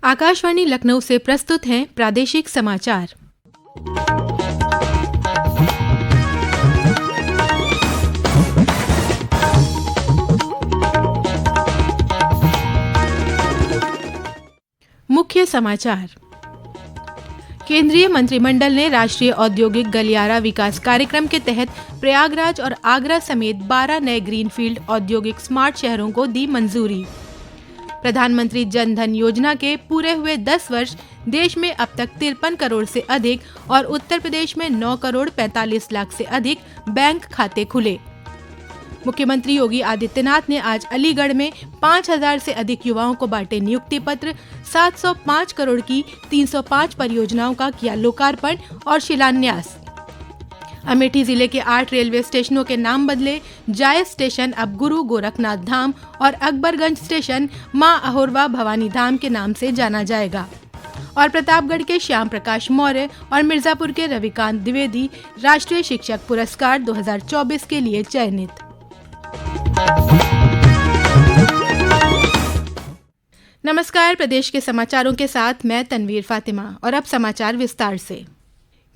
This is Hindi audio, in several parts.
आकाशवाणी लखनऊ से प्रस्तुत हैं प्रादेशिक समाचार। मुख्य समाचार। केंद्रीय मंत्रिमंडल ने राष्ट्रीय औद्योगिक गलियारा विकास कार्यक्रम के तहत प्रयागराज और आगरा समेत 12 नए ग्रीनफील्ड औद्योगिक स्मार्ट शहरों को दी मंजूरी। प्रधानमंत्री जन धन योजना के पूरे हुए 10 वर्ष, देश में अब तक 53 करोड़ से अधिक और उत्तर प्रदेश में 9 करोड़ 45 लाख से अधिक बैंक खाते खुले। मुख्यमंत्री योगी आदित्यनाथ ने आज अलीगढ़ में 5000 से अधिक युवाओं को बांटे नियुक्ति पत्र। 705 करोड़ की 305 परियोजनाओं का किया लोकार्पण और शिलान्यास। अमेठी जिले के 8 रेलवे स्टेशनों के नाम बदले। जायस स्टेशन अब गुरु गोरखनाथ धाम और अकबरगंज स्टेशन मां अहोरवा भवानी धाम के नाम से जाना जाएगा। और प्रतापगढ़ के श्याम प्रकाश मौर्य और मिर्जापुर के रविकांत द्विवेदी राष्ट्रीय शिक्षक पुरस्कार 2024 के लिए चयनित। नमस्कार, प्रदेश के समाचारों के साथ मैं तनवीर फातिमा और अब समाचार विस्तार से।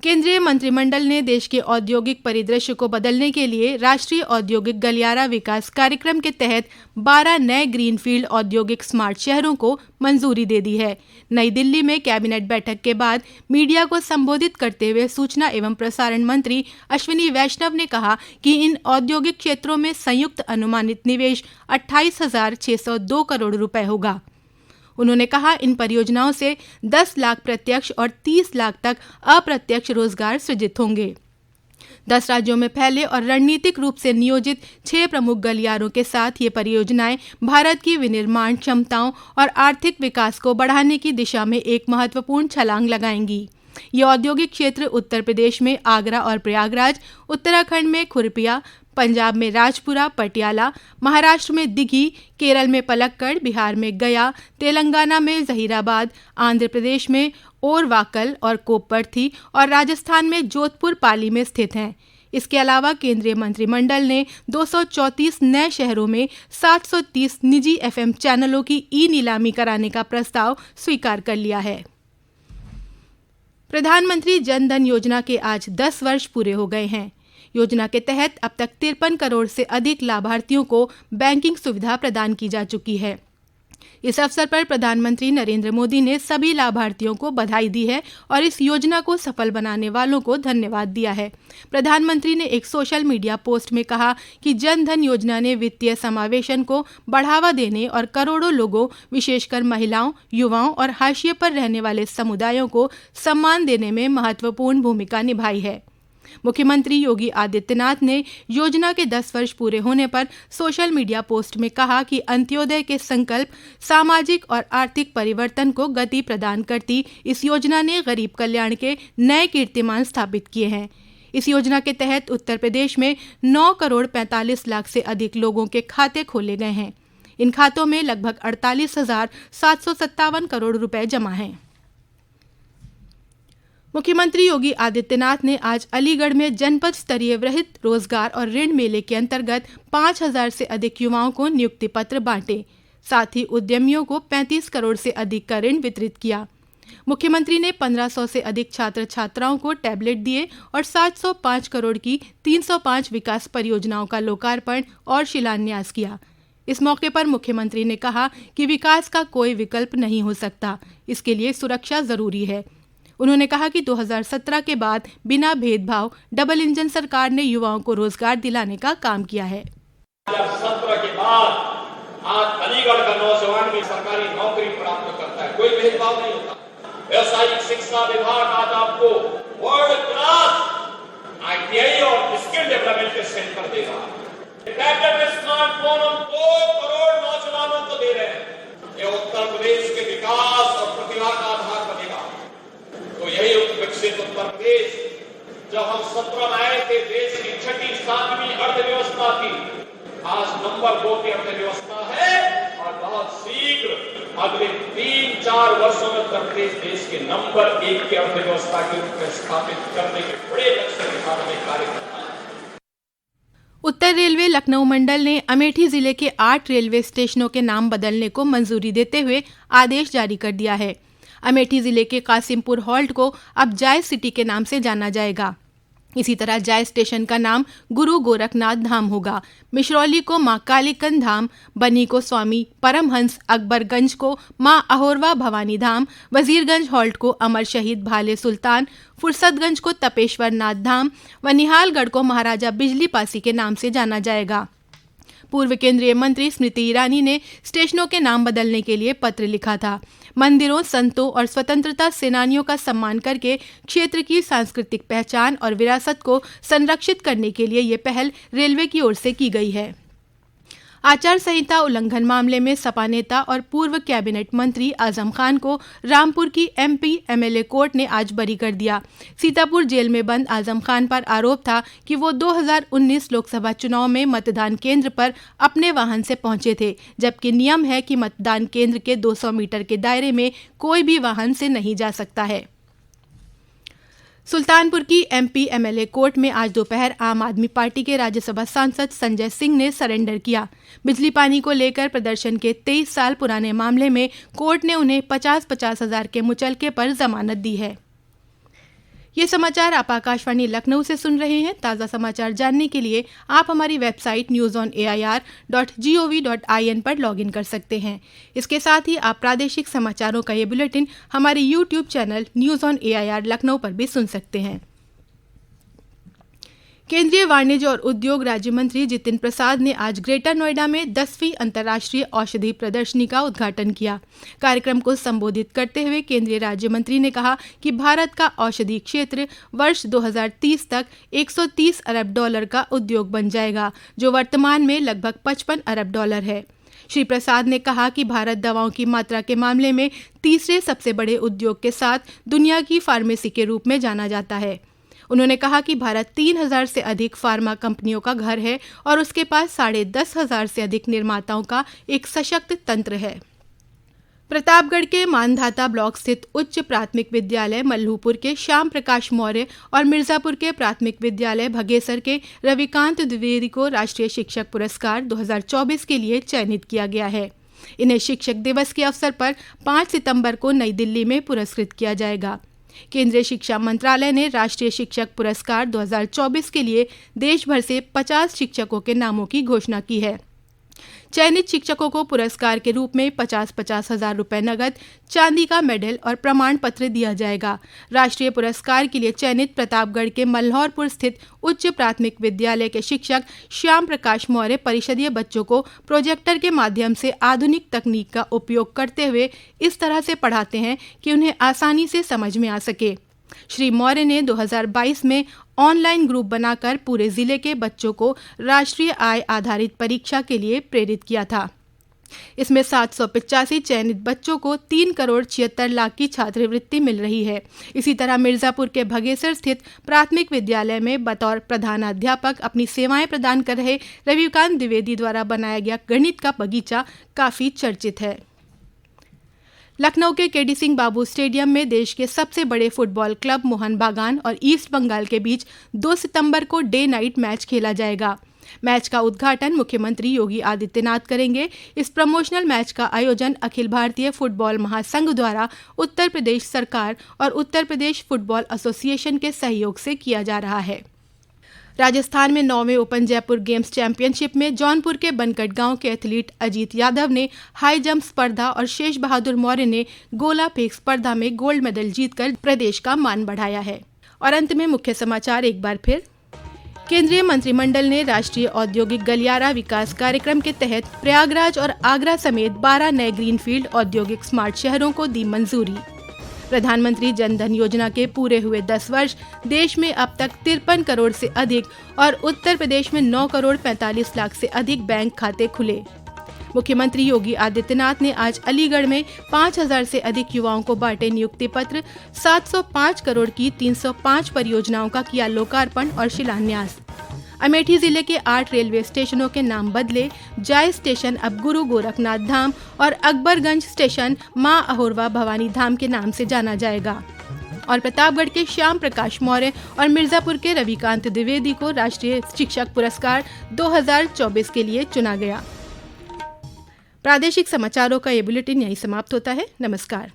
केंद्रीय मंत्रिमंडल ने देश के औद्योगिक परिदृश्य को बदलने के लिए राष्ट्रीय औद्योगिक गलियारा विकास कार्यक्रम के तहत 12 नए ग्रीनफील्ड औद्योगिक स्मार्ट शहरों को मंजूरी दे दी है। नई दिल्ली में कैबिनेट बैठक के बाद मीडिया को संबोधित करते हुए सूचना एवं प्रसारण मंत्री अश्विनी वैष्णव ने कहा कि इन औद्योगिक क्षेत्रों में संयुक्त अनुमानित निवेश 28,602 करोड़ रुपए होगा। उन्होंने कहा, इन परियोजनाओं से 10 लाख प्रत्यक्ष और 30 लाख तक अप्रत्यक्ष रोजगार सृजित होंगे। 10 राज्यों में फैले और रणनीतिक रूप से नियोजित 6 प्रमुख गलियारों के साथ ये परियोजनाएं भारत की विनिर्माण क्षमताओं और आर्थिक विकास को बढ़ाने की दिशा में एक महत्वपूर्ण छलांग लगाएंगी। ये औद्योगिक क्षेत्र उत्तर प्रदेश में आगरा और प्रयागराज, उत्तराखंड में खुरपिया, पंजाब में राजपुरा, पटियाला, महाराष्ट्र में दिघी, केरल में पलक्कड़, बिहार में गया, तेलंगाना में जहीराबाद, आंध्र प्रदेश में ओरवाकल और कोप्पर्थी और राजस्थान में जोधपुर पाली में स्थित हैं। इसके अलावा केंद्रीय मंत्रिमंडल ने 234 नए शहरों में 730 निजी FM चैनलों की ई-नीलामी कराने का प्रस्ताव स्वीकार कर लिया है। प्रधानमंत्री जन धन योजना के आज 10 वर्ष पूरे हो गए हैं। योजना के तहत अब तक 53 करोड़ से अधिक लाभार्थियों को बैंकिंग सुविधा प्रदान की जा चुकी है। इस अवसर पर प्रधानमंत्री नरेंद्र मोदी ने सभी लाभार्थियों को बधाई दी है और इस योजना को सफल बनाने वालों को धन्यवाद दिया है। प्रधानमंत्री ने एक सोशल मीडिया पोस्ट में कहा कि जन धन योजना ने वित्तीय समावेशन को बढ़ावा देने और करोड़ों लोगों, विशेषकर महिलाओं, युवाओं और हाशिए पर रहने वाले समुदायों को सम्मान देने में महत्वपूर्ण भूमिका निभाई है। मुख्यमंत्री योगी आदित्यनाथ ने योजना के 10 वर्ष पूरे होने पर सोशल मीडिया पोस्ट में कहा कि अंत्योदय के संकल्प, सामाजिक और आर्थिक परिवर्तन को गति प्रदान करती इस योजना ने गरीब कल्याण के नए कीर्तिमान स्थापित किए हैं। इस योजना के तहत उत्तर प्रदेश में 9 करोड़ 45 लाख से अधिक लोगों के खाते खोले गए हैं। इन खातों में लगभग 48,757 करोड़ रुपए जमा हैं। मुख्यमंत्री योगी आदित्यनाथ ने आज अलीगढ़ में जनपद स्तरीय वृहद रोजगार और ऋण मेले के अंतर्गत 5000 से अधिक युवाओं को नियुक्ति पत्र बांटे। साथ ही उद्यमियों को 35 करोड़ से अधिक का ऋण वितरित किया। मुख्यमंत्री ने 1500 से अधिक छात्र छात्राओं को टैबलेट दिए और 705 करोड़ की 305 विकास परियोजनाओं का लोकार्पण और शिलान्यास किया। इस मौके पर मुख्यमंत्री ने कहा कि विकास का कोई विकल्प नहीं हो सकता, इसके लिए सुरक्षा जरूरी है। उन्होंने कहा कि 2017 के बाद बिना भेदभाव डबल इंजन सरकार ने युवाओं को रोजगार दिलाने का काम किया है। 2017 के बाद आज अलीगढ़ का नौजवान भी सरकारी नौकरी प्राप्त करता है, कोई भेदभाव नहीं होता। व्यावसायिक शिक्षा विभाग आज आपको वर्ल्ड क्लास ITI और स्किल डेवलपमेंट के सेंटर देगा। टैबलेट स्मार्टफोन हम 2 करोड़ नौजवानों को दे रहे हैं। ये उत्तर प्रदेश के विकास और प्रतिभा का आधार बनेगा। तो यही विकसित उत्तर प्रदेश, जब हम 17 में आए थे, देश की 6ठी 7वीं अर्थव्यवस्था थी, आज नंबर 2 की अर्थव्यवस्था है और बहुत शीघ्र अगले 3-4 वर्षों में उत्तर प्रदेश देश के नंबर 1 की अर्थव्यवस्था के रूप में स्थापित करने के बड़े लक्ष्य के साथ में कार्य करता है। उत्तर रेलवे लखनऊ मंडल ने अमेठी जिले के 8 रेलवे स्टेशनों के नाम बदलने को मंजूरी देते हुए आदेश जारी कर दिया है। अमेठी जिले के कासिमपुर हॉल्ट को अब जाय सिटी के नाम से जाना जाएगा। इसी तरह जाय स्टेशन का नाम गुरु गोरखनाथ धाम होगा। मिश्रौली को मां कालीकंद धाम, बनी को स्वामी परमहंस, अकबरगंज को मां अहोरवा भवानी धाम, वजीरगंज हॉल्ट को अमर शहीद भाले सुल्तान, फुर्सतगंज को तपेश्वर नाथ धाम व निहालगढ़ को महाराजा बिजली पासी के नाम से जाना जाएगा। पूर्व केंद्रीय मंत्री स्मृति ईरानी ने स्टेशनों के नाम बदलने के लिए पत्र लिखा था। मंदिरों, संतों और स्वतंत्रता सेनानियों का सम्मान करके क्षेत्र की सांस्कृतिक पहचान और विरासत को संरक्षित करने के लिए ये पहल रेलवे की ओर से की गई है। आचार संहिता उल्लंघन मामले में सपा नेता और पूर्व कैबिनेट मंत्री आजम खान को रामपुर की एमपी एमएलए कोर्ट ने आज बरी कर दिया। सीतापुर जेल में बंद आजम खान पर आरोप था कि वो 2019 लोकसभा चुनाव में मतदान केंद्र पर अपने वाहन से पहुंचे थे, जबकि नियम है कि मतदान केंद्र के 200 मीटर के दायरे में कोई भी वाहन से नहीं जा सकता है। सुल्तानपुर की एमपी एमएलए कोर्ट में आज दोपहर आम आदमी पार्टी के राज्यसभा सांसद संजय सिंह ने सरेंडर किया। बिजली पानी को लेकर प्रदर्शन के 23 साल पुराने मामले में कोर्ट ने उन्हें 50-50 हजार के मुचलके पर जमानत दी है। ये समाचार आप आकाशवाणी लखनऊ से सुन रहे हैं। ताज़ा समाचार जानने के लिए आप हमारी वेबसाइट newsonair.gov.in पर लॉगिन कर सकते हैं। इसके साथ ही आप प्रादेशिक समाचारों का ये बुलेटिन हमारे YouTube channel news on AIR Lucknow पर भी सुन सकते हैं। केंद्रीय वाणिज्य और उद्योग राज्य मंत्री जितिन प्रसाद ने आज ग्रेटर नोएडा में 10वीं अंतर्राष्ट्रीय औषधि प्रदर्शनी का उद्घाटन किया। कार्यक्रम को संबोधित करते हुए केंद्रीय राज्य मंत्री ने कहा कि भारत का औषधि क्षेत्र वर्ष 2030 तक $130 अरब का उद्योग बन जाएगा, जो वर्तमान में लगभग $55 अरब है। श्री प्रसाद ने कहा कि भारत दवाओं की मात्रा के मामले में तीसरे सबसे बड़े उद्योग के साथ दुनिया की फार्मेसी के रूप में जाना जाता है। उन्होंने कहा कि भारत 3000 से अधिक फार्मा कंपनियों का घर है और उसके पास 10,500 से अधिक निर्माताओं का एक सशक्त तंत्र है। प्रतापगढ़ के मानधाता ब्लॉक स्थित उच्च प्राथमिक विद्यालय मल्लूपुर के श्याम प्रकाश मौर्य और मिर्जापुर के प्राथमिक विद्यालय भगेसर के रविकांत द्विवेदी को राष्ट्रीय शिक्षक पुरस्कार 2024 के लिए चयनित किया गया है। इन्हें शिक्षक दिवस के अवसर पर 5 सितंबर को नई दिल्ली में पुरस्कृत किया जाएगा। केंद्रीय शिक्षा मंत्रालय ने राष्ट्रीय शिक्षक पुरस्कार 2024 के लिए देश भर से 50 शिक्षकों के नामों की घोषणा की है। चयनित शिक्षकों को पुरस्कार के रूप में 50-50 हजार रुपए नगद, चांदी का मेडल और प्रमाण पत्र दिया जाएगा। राष्ट्रीय पुरस्कार के लिए चयनित प्रतापगढ़ के मल्हौरपुर स्थित उच्च प्राथमिक विद्यालय के शिक्षक श्याम प्रकाश मौर्य परिषदीय बच्चों को प्रोजेक्टर के माध्यम से आधुनिक तकनीक का उपयोग करते हुए इस तरह से पढ़ाते हैं कि उन्हें आसानी से समझ में आ सके। श्री मौर्य ने 2022 में ऑनलाइन ग्रुप बनाकर पूरे जिले के बच्चों को राष्ट्रीय आय आधारित परीक्षा के लिए प्रेरित किया था। इसमें 785 चयनित बच्चों को 3,76,00,000 की छात्रवृत्ति मिल रही है। इसी तरह मिर्जापुर के भगेसर स्थित प्राथमिक विद्यालय में बतौर प्रधानाध्यापक अपनी सेवाएं प्रदान कर रहे रविकांत द्विवेदी द्वारा बनाया गया गणित का बगीचा काफी चर्चित है। लखनऊ के केडी सिंह बाबू स्टेडियम में देश के सबसे बड़े फुटबॉल क्लब मोहन बागान और ईस्ट बंगाल के बीच 2 सितंबर को डे नाइट मैच खेला जाएगा। मैच का उद्घाटन मुख्यमंत्री योगी आदित्यनाथ करेंगे। इस प्रमोशनल मैच का आयोजन अखिल भारतीय फुटबॉल महासंघ द्वारा उत्तर प्रदेश सरकार और उत्तर प्रदेश फुटबॉल एसोसिएशन के सहयोग से किया जा रहा है। राजस्थान में 9वें ओपन जयपुर गेम्स चैंपियनशिप में जौनपुर के बनकट गांव के एथलीट अजीत यादव ने हाई जंप स्पर्धा और शेष बहादुर मौर्य ने गोला फेंक स्पर्धा में गोल्ड मेडल जीतकर प्रदेश का मान बढ़ाया है। और अंत में मुख्य समाचार एक बार फिर। केंद्रीय मंत्रिमंडल ने राष्ट्रीय औद्योगिक गलियारा विकास कार्यक्रम के तहत प्रयागराज और आगरा समेत 12 नए ग्रीनफील्ड औद्योगिक स्मार्ट शहरों को दी मंजूरी। प्रधानमंत्री जन धन योजना के पूरे हुए 10 वर्ष, देश में अब तक 53 करोड़ से अधिक और उत्तर प्रदेश में 9 करोड़ 45 लाख से अधिक बैंक खाते खुले। मुख्यमंत्री योगी आदित्यनाथ ने आज अलीगढ़ में 5,000 से अधिक युवाओं को बांटे नियुक्ति पत्र। 705 करोड़ की 305 परियोजनाओं का किया लोकार्पण और शिलान्यास। अमेठी जिले के 8 रेलवे स्टेशनों के नाम बदले। जाय स्टेशन अब गुरु गोरखनाथ धाम और अकबरगंज स्टेशन मां अहोरवा भवानी धाम के नाम से जाना जाएगा। और प्रतापगढ़ के श्याम प्रकाश मौर्य और मिर्जापुर के रविकांत द्विवेदी को राष्ट्रीय शिक्षक पुरस्कार 2024 के लिए चुना गया। प्रादेशिक समाचारों का ये बुलेटिन यहीं समाप्त होता है। नमस्कार।